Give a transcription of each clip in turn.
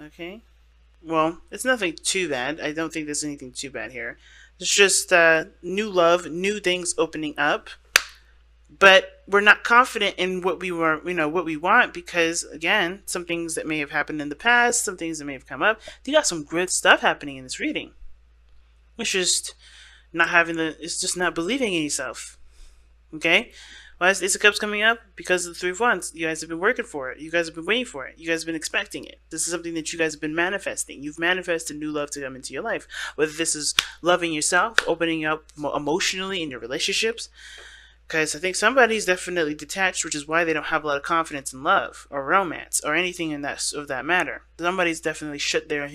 Okay. Well, it's nothing too bad. I don't think there's anything too bad here. It's just new love, new things opening up, but we're not confident in what we were, what we want, because again, some things that may have happened in the past, some things that may have come up. You got some good stuff happening in this reading. It's just not having it's just not believing in yourself. Okay? Why is the Ace of Cups coming up? Because of the Three of Wands. You guys have been working for it. You guys have been waiting for it. You guys have been expecting it. This is something that you guys have been manifesting. You've manifested new love to come into your life. Whether this is loving yourself, opening up emotionally in your relationships, because I think somebody's definitely detached, which is why they don't have a lot of confidence in love or romance or anything in that of that matter. Somebody's definitely shut their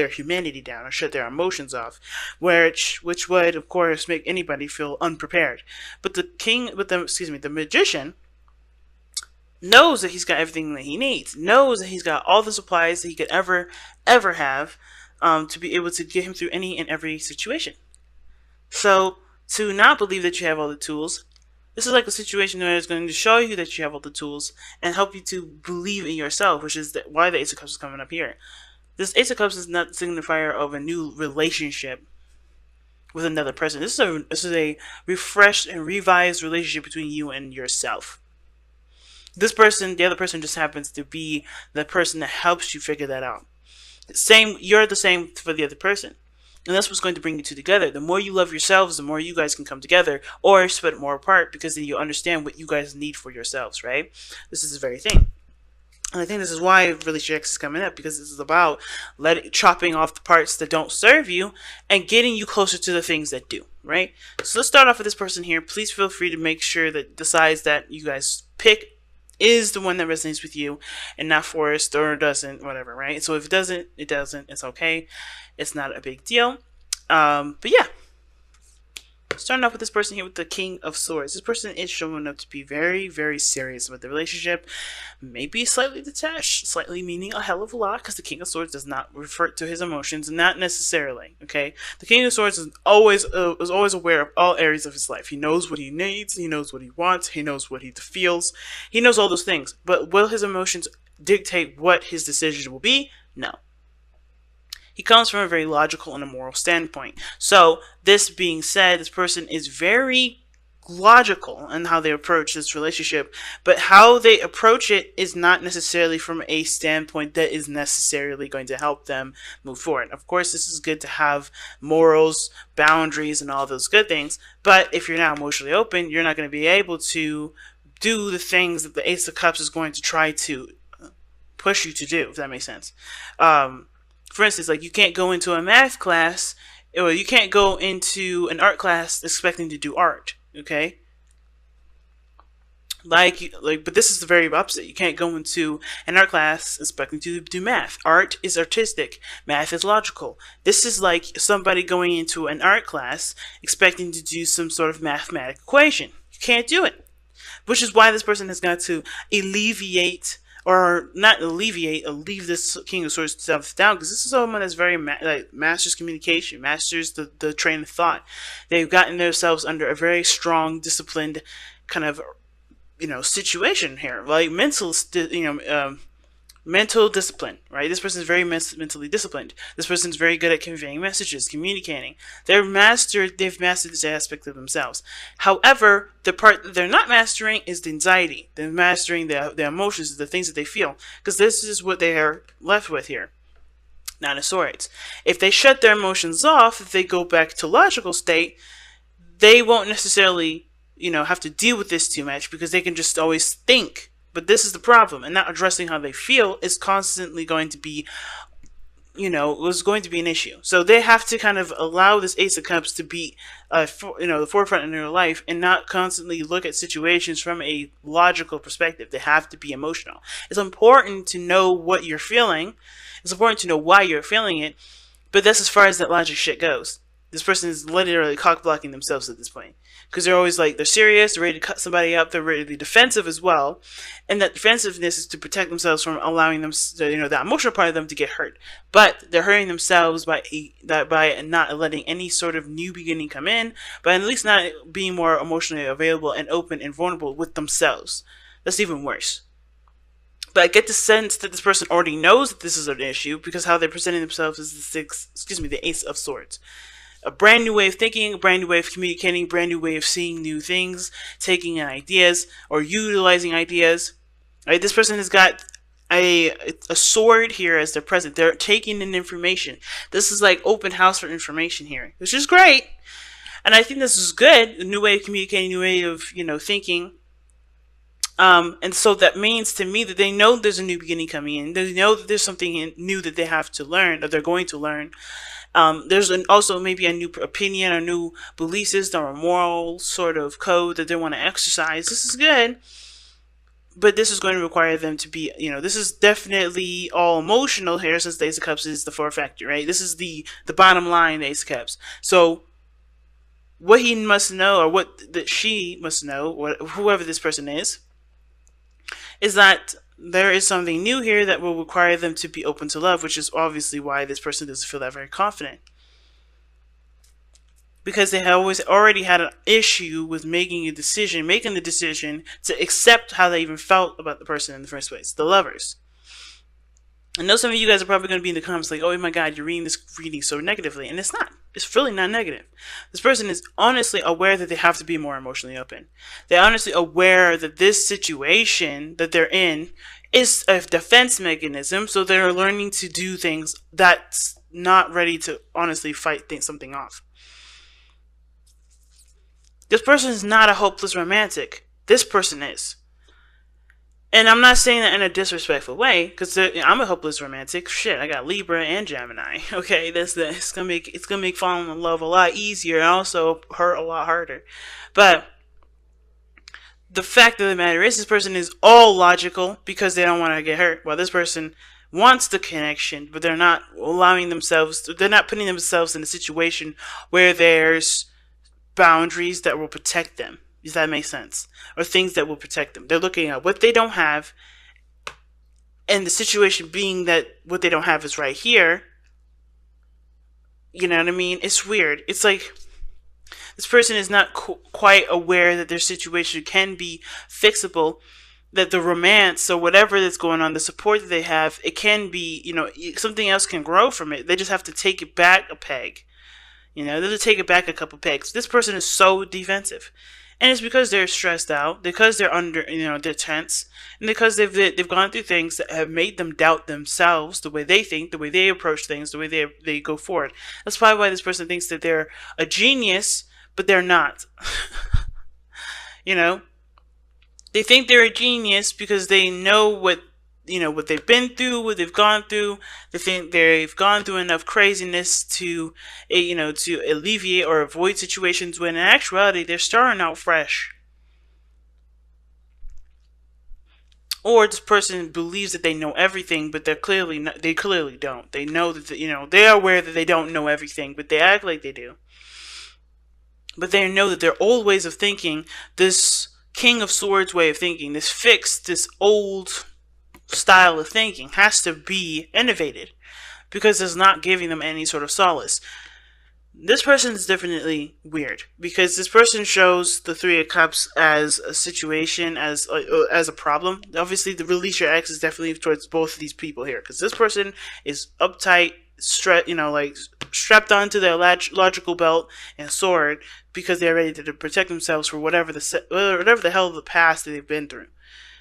humanity down or shut their emotions off, which would of course make anybody feel unprepared. But the magician knows that he's got everything that he needs. Knows that he's got all the supplies that he could ever have, to be able to get him through any and every situation. So to not believe that you have all the tools, this is like a situation where it's going to show you that you have all the tools and help you to believe in yourself, which is why the Ace of Cups is coming up here. This Ace of Cups is not the signifier of a new relationship with another person. This is a refreshed and revised relationship between you and yourself. This person, the other person, just happens to be the person that helps you figure that out. You're the same for the other person. And that's what's going to bring you two together. The more you love yourselves, the more you guys can come together, or split more apart, because then you understand what you guys need for yourselves, right? This is the very thing. And I think this is why Relationship X is coming up, because this is about chopping off the parts that don't serve you and getting you closer to the things that do, right? So let's start off with this person here. Please feel free to make sure that the size that you guys pick is the one that resonates with you and not forced or doesn't, whatever, right? So if it doesn't, it doesn't. It's okay. It's not a big deal. But yeah, starting off with this person here with the King of Swords. This person is showing up to be very, very serious with the relationship. Maybe slightly detached, slightly meaning a hell of a lot, because the King of Swords does not refer to his emotions, not necessarily. Okay, the King of Swords is always aware of all areas of his life. He knows what he needs. He knows what he wants. He knows what he feels. He knows all those things. But will his emotions dictate what his decisions will be? No. He comes from a very logical and a moral standpoint. So, this being said, this person is very logical in how they approach this relationship, but how they approach it is not necessarily from a standpoint that is necessarily going to help them move forward. Of course, this is good to have morals, boundaries, and all those good things, but if you're not emotionally open, you're not going to be able to do the things that the Ace of Cups is going to try to push you to do, if that makes sense. For instance, like, you can't go into a math class, or you can't go into an art class expecting to do art, okay? But this is the very opposite. You can't go into an art class expecting to do math. Art is artistic. Math is logical. This is like somebody going into an art class expecting to do some sort of mathematical equation. You can't do it. Which is why this person has got to alleviate, or not alleviate, or leave this King of Swords stuff down, because this is someone that's very masters communication, masters the train of thought. They've gotten themselves under a very strong, disciplined kind of situation here, like mental discipline, right? This person is very mentally disciplined. This person is very good at conveying messages, communicating. They've mastered this aspect of themselves. However, the part that they're not mastering is the anxiety. They're mastering the emotions, the things that they feel, because this is what they are left with here. Nine of Swords. If they shut their emotions off, if they go back to logical state, they won't necessarily, have to deal with this too much, because they can just always think. But this is the problem, and not addressing how they feel is constantly going to be, was going to be an issue. So they have to kind of allow this Ace of Cups to be, the forefront in their life, and not constantly look at situations from a logical perspective. They have to be emotional. It's important to know what you're feeling. It's important to know why you're feeling it, but that's as far as that logic shit goes. This person is literally cock blocking themselves at this point, because they're always like, they're serious, they're ready to cut somebody up, they're ready to be defensive as well, and that defensiveness is to protect themselves from allowing them, that emotional part of them to get hurt. But they're hurting themselves by not letting any sort of new beginning come in, but at least not being more emotionally available and open and vulnerable with themselves. That's even worse. But I get the sense that this person already knows that this is an issue because how they're presenting themselves is the Ace of Swords. A brand new way of thinking, a brand new way of communicating, a brand new way of seeing new things, taking in ideas or utilizing ideas. Right? This person has got a sword here as their present. They're taking in information. This is like open house for information here, which is great. And I think this is good. A new way of communicating, a new way of, thinking. And so that means to me that they know there's a new beginning coming in. They know that there's something new that they have to learn, or they're going to learn. There's also maybe a new opinion, a new belief system, or moral sort of code that they want to exercise. This is good. But this is going to require them to be, this is definitely all emotional here, since the Ace of Cups is the four factor, right? This is the bottom line, the Ace of Cups. So what he must know, or what that she must know, whoever this person is that there is something new here that will require them to be open to love, which is obviously why this person doesn't feel that very confident. Because they have already had an issue with making the decision to accept how they even felt about the person in the first place, the lovers. I know some of you guys are probably going to be in the comments like, oh my god, you're reading this reading so negatively. And it's not. It's really not negative. This person is honestly aware that they have to be more emotionally open. They're honestly aware that this situation that they're in is a defense mechanism, so they're learning to do things that's not ready to honestly fight something off. This person is not a hopeless romantic. This person is. And I'm not saying that in a disrespectful way, because I'm a hopeless romantic. Shit, I got Libra and Gemini. Okay, it's gonna make falling in love a lot easier and also hurt a lot harder. But the fact of the matter is, this person is all logical because they don't want to get hurt, while this person wants the connection, but they're not they're not putting themselves in a situation where there's boundaries that will protect them. Does that make sense? Or things that will protect them. They're looking at what they don't have, and the situation being that what they don't have is right here. You know what I mean? It's weird. It's like this person is not quite aware that their situation can be fixable, that the romance or whatever that's going on, the support that they have, it can be, something else can grow from it. They just have to take it back a peg. They have to take it back a couple pegs. This person is so defensive. And it's because they're stressed out, because they're under, they're tense, and because they've gone through things that have made them doubt themselves, the way they think, the way they approach things, the way they go forward. That's probably why this person thinks that they're a genius, but they're not. They think they're a genius because they know what they've been through, what they've gone through. They think they've gone through enough craziness to alleviate or avoid situations when in actuality they're starting out fresh. Or this person believes that they know everything, but they clearly don't. They know that they are aware that they don't know everything, but they act like they do. But they know that their old ways of thinking, this King of Swords way of thinking, this old style of thinking has to be innovated because it's not giving them any sort of solace. This person is definitely weird because this person shows the Three of Cups as a situation, as a problem. Obviously, the release your ex is definitely towards both of these people here because this person is uptight, strapped onto their logical belt and sword because they're ready to protect themselves for whatever the hell of the past that they've been through.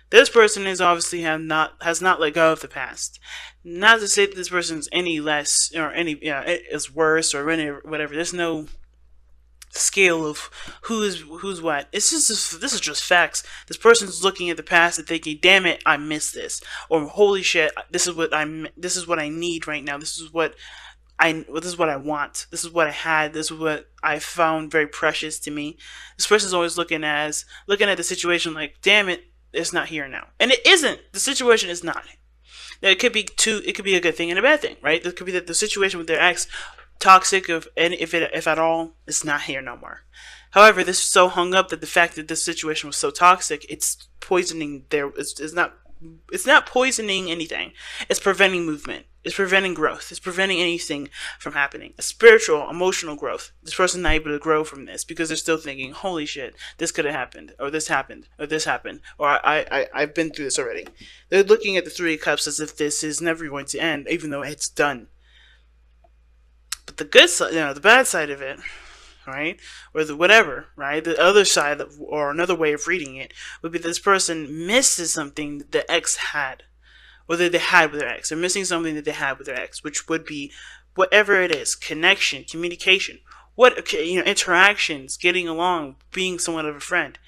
This person is obviously has not let go of the past. Not to say that this person's any less or any is worse or whatever. There's no scale of who's what. This is just facts. This person's looking at the past and thinking, "Damn it, I missed this," or "Holy shit, this is what I need right now. This is what I want. This is what I had. This is what I found very precious to me." This person's always looking at the situation like, "Damn it, it's not here now," and it isn't. The situation is not. It could be a good thing and a bad thing, right? There could be that the situation with their ex toxic, if at all, it's not here no more. However, this is so hung up that the fact that this situation was so toxic, it's poisoning it's not poisoning anything. It's preventing movement. It's preventing growth. It's preventing anything from happening. A spiritual, emotional growth. This person's not able to grow from this because they're still thinking, holy shit, this could have happened, or this happened, or this happened, or I've been through this already. They're looking at the Three of Cups as if this is never going to end, even though it's done. But the good side, the bad side of it, right, or the whatever, right, the other side, or another way of reading it, would be this person misses something that the ex had, or that they had with their ex. They're missing something that they had with their ex, which would be whatever it is: connection, communication, interactions, getting along, being somewhat of a friend,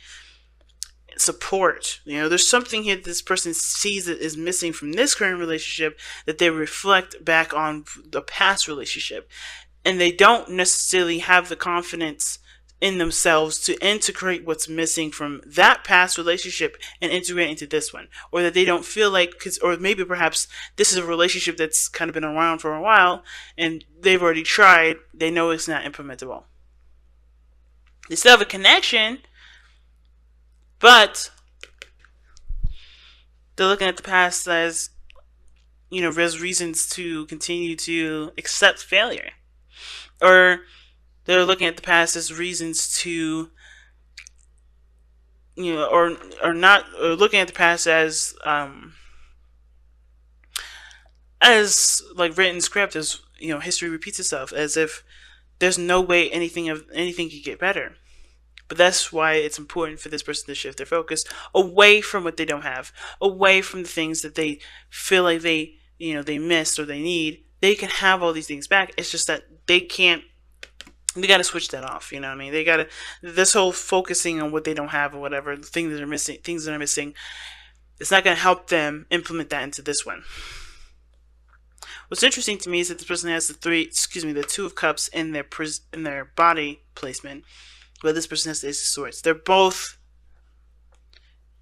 support. There's something here that this person sees that is missing from this current relationship that they reflect back on the past relationship, and they don't necessarily have the confidence in themselves to integrate what's missing from that past relationship and integrate into this one, or that they don't feel like, or maybe perhaps this is a relationship that's kind of been around for a while and they've already tried, they know it's not implementable. They still have a connection, but they're looking at the past as, there's reasons to continue to accept failure, or they're looking at the past as reasons to, or not, or looking at the past as like written script, as history repeats itself, as if there's no way anything could get better. But that's why it's important for this person to shift their focus away from what they don't have, away from the things that they feel like they missed or they need. They can have all these things back. It's just that they can't. They got to switch that off. You know what I mean? They got to, this whole focusing on what they don't have or whatever, the things that are missing, it's not going to help them implement that into this one. What's interesting to me is that this person has the Two of Cups in their body placement, but this person has the Ace of Swords. They're both,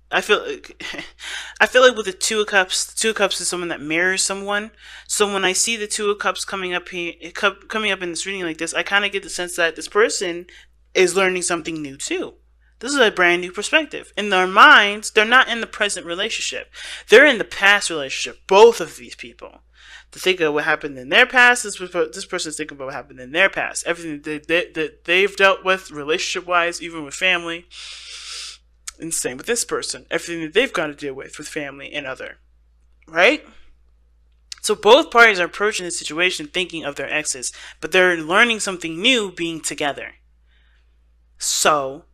I feel like with the Two of Cups is someone that mirrors someone. So when I see the Two of Cups coming up here, coming up in this reading like this, I kind of get the sense that this person is learning something new too. This is a brand new perspective. In their minds, they're not in the present relationship. They're in the past relationship. Both of these people. To think of what happened in their past, this person's thinking about what happened in their past. Everything that they've dealt with relationship-wise, even with family. And same with this person. Everything that they've got to deal with family and other. Right? So both parties are approaching the situation thinking of their exes, but they're learning something new being together. So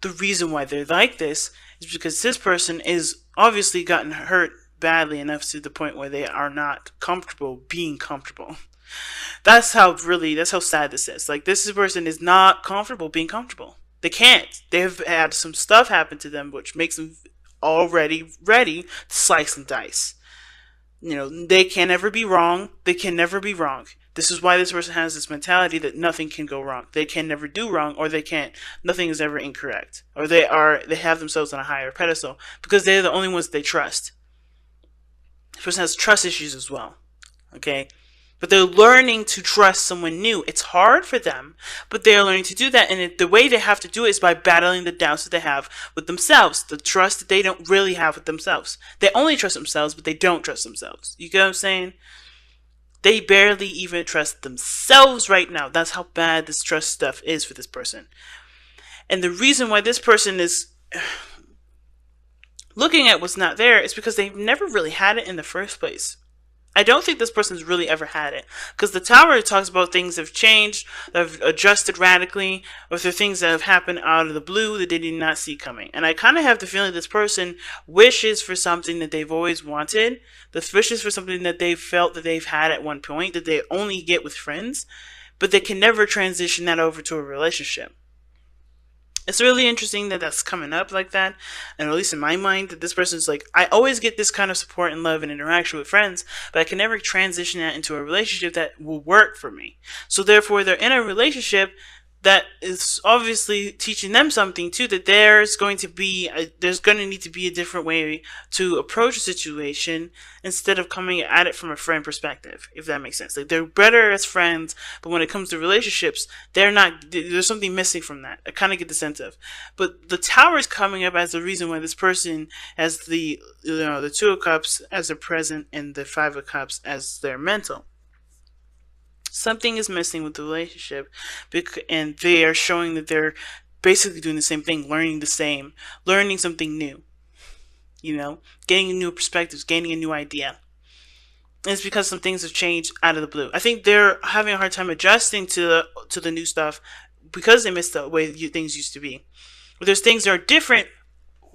the reason why they're like this is because this person is obviously gotten hurt badly enough to the point where they are not comfortable being comfortable. That's how sad this is. Like, this person is not comfortable being comfortable. They can't. They've had some stuff happen to them which makes them already ready to slice and dice. They can never be wrong. They can never be wrong. This is why this person has this mentality that nothing can go wrong. They can never do wrong, or nothing is ever incorrect. Or they have themselves on a higher pedestal because they're the only ones they trust. This person has trust issues as well. Okay? But they're learning to trust someone new. It's hard for them, but they're learning to do that. And the way they have to do it is by battling the doubts that they have with themselves. The trust that they don't really have with themselves. They only trust themselves, but they don't trust themselves. You get what I'm saying? They barely even trust themselves right now. That's how bad this trust stuff is for this person. And the reason why this person is looking at what's not there is because they've never really had it in the first place. I don't think this person's really ever had it. Because the Tower talks about things that have changed, that have adjusted radically, or if there are things that have happened out of the blue that they did not see coming. And I kind of have the feeling this person wishes for something that they've always wanted. This wishes for something that they've felt that they've had at one point, that they only get with friends. But they can never transition that over to a relationship. It's really interesting that that's coming up like that, and at least in my mind, that this person's like, I always get this kind of support and love and interaction with friends, but I can never transition that into a relationship that will work for me. So therefore, they're in a relationship, that is obviously teaching them something too, that there's going to need to be a different way to approach a situation instead of coming at it from a friend perspective, if that makes sense. Like, they're better as friends, but when it comes to relationships, there's something missing from that. I kind of get the sense of. But the Tower is coming up as the reason why this person has the Two of Cups as their present and the Five of Cups as their mental. Something is missing with the relationship, and they are showing that they're basically doing the same thing, learning something new, gaining new perspectives, gaining a new idea. And it's because some things have changed out of the blue. I think they're having a hard time adjusting to the new stuff because they missed the way things used to be. But there's things that are different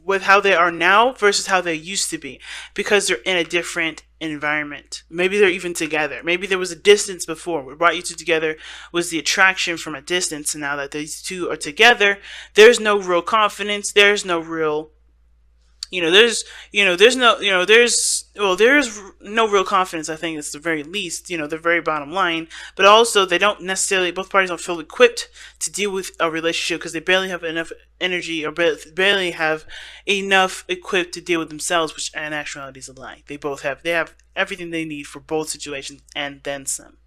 with how they are now versus how they used to be, because they're in a different environment. Maybe they're even together. Maybe there was a distance before. What brought you two together was the attraction from a distance, and now that these two are together, there's no real confidence. There's no real there's no real confidence. I think it's the very least, the very bottom line. But also, both parties don't feel equipped to deal with a relationship because they barely have enough energy, or barely have enough equipped to deal with themselves, which in actuality is a lie. They have everything they need for both situations and then some.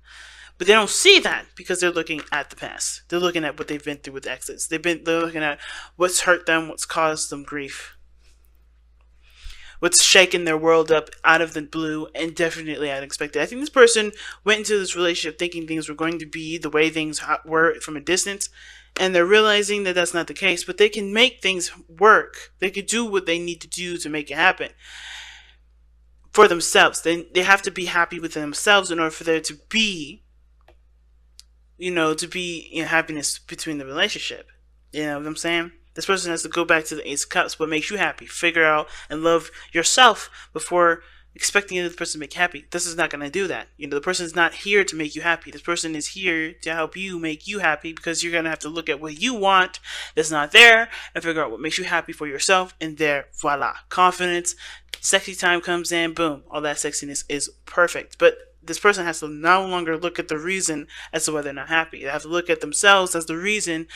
But they don't see that because they're looking at the past. They're looking at what they've been through with exes. They're looking at what's hurt them, what's caused them grief, what's shaking their world up out of the blue and definitely unexpected. I think this person went into this relationship thinking things were going to be the way things were from a distance, and they're realizing that that's not the case, but they can make things work. They can do what they need to do to make it happen for themselves. They have to be happy with themselves in order for there to be, happiness between the relationship. You know what I'm saying? This person has to go back to the Ace of Cups. What makes you happy? Figure out and love yourself before expecting the other person to make you happy. This is not going to do that. The person is not here to make you happy. This person is here to help you make you happy, because you're going to have to look at what you want that's not there and figure out what makes you happy for yourself. And there, voila, confidence, sexy time comes in, boom, all that sexiness is perfect. But this person has to no longer look at the reason as to why they're not happy. They have to look at themselves as the reason,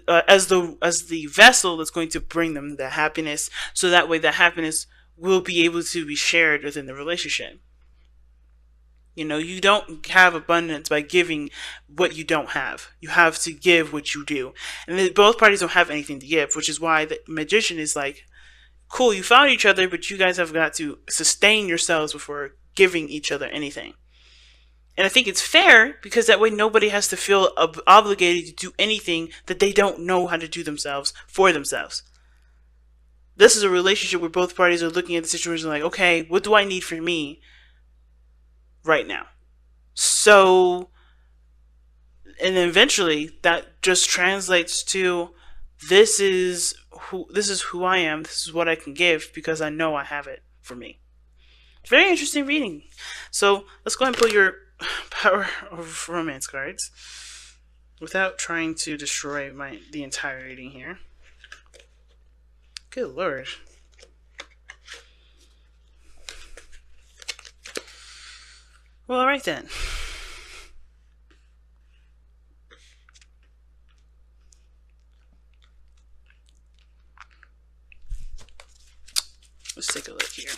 as the vessel that's going to bring them the happiness, so that way the happiness will be able to be shared within the relationship. You don't have abundance by giving what you don't have. You have to give what you do. And both parties don't have anything to give, which is why the Magician is like, cool, you found each other, but you guys have got to sustain yourselves before giving each other anything. And I think it's fair, because that way nobody has to feel obligated to do anything that they don't know how to do themselves for themselves. This is a relationship where both parties are looking at the situation like, okay, what do I need for me right now? So, and then eventually that just translates to, this is who I am, this is what I can give, because I know I have it for me. Very interesting reading. So let's go ahead and pull your Power of Romance cards without trying to destroy the entire reading here. Good lord. Well, alright then. Let's take a look here.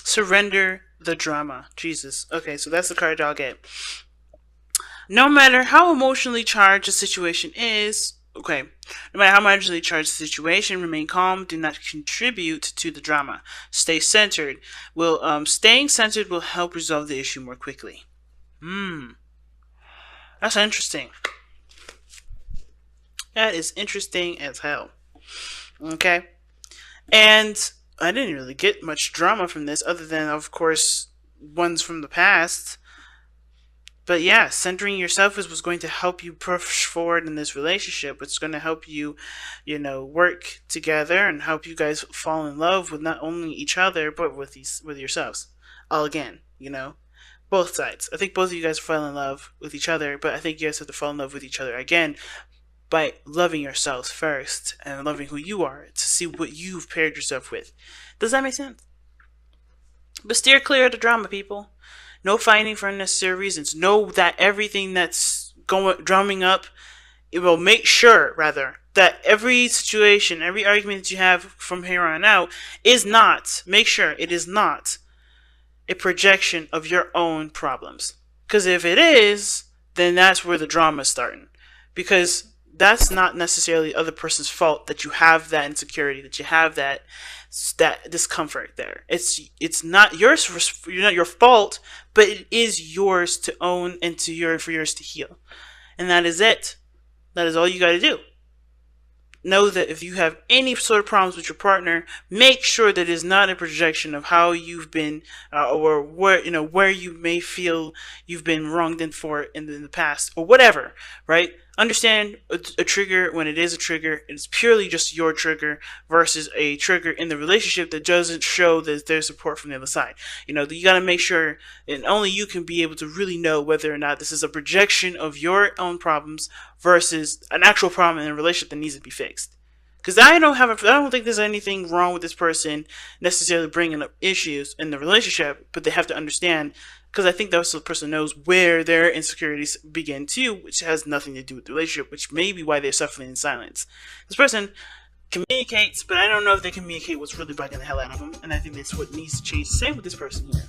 Surrender the drama. Jesus. Okay, so that's the card y'all get. No matter how emotionally charged a situation is, no matter how emotionally charged the situation, remain calm. Do not contribute to the drama. Stay centered. Staying centered will help resolve the issue more quickly. That's interesting. That is interesting as hell. Okay, and I didn't really get much drama from this, other than, of course, ones from the past. But yeah, centering yourself is what's going to help you push forward in this relationship. It's going to help you, work together and help you guys fall in love with not only each other but with yourselves. All again, both sides. I think both of you guys fell in love with each other, but I think you guys have to fall in love with each other again by loving yourselves first and loving who you are to see what you've paired yourself with. Does that make sense? But steer clear of the drama, people. No fighting for unnecessary reasons. Know that everything that's drumming up, it will make sure, rather, that every situation, every argument that you have from here on out make sure it is not a projection of your own problems. Because if it is, then that's where the drama is starting. Because that's not necessarily the other person's fault that you have that insecurity, that you have that discomfort there. It's not yours, not your fault, but it is yours to own and for yours to heal. And that is it. That is all you got to do. Know that if you have any sort of problems with your partner, make sure that it is not a projection of how you've been or where you may feel you've been wronged in the past or whatever, right? Understand a trigger when it is a trigger. It's purely just your trigger versus a trigger in the relationship that doesn't show that there's support from the other side. You got to make sure, and only you can be able to really know whether or not this is a projection of your own problems versus an actual problem in a relationship that needs to be fixed. Because I don't think there's anything wrong with this person necessarily bringing up issues in the relationship, but they have to understand, because I think that the person knows where their insecurities begin too, which has nothing to do with the relationship, which may be why they're suffering in silence. This person communicates, but I don't know if they communicate what's really bugging the hell out of them, and I think that's what needs to change. Same with this person here.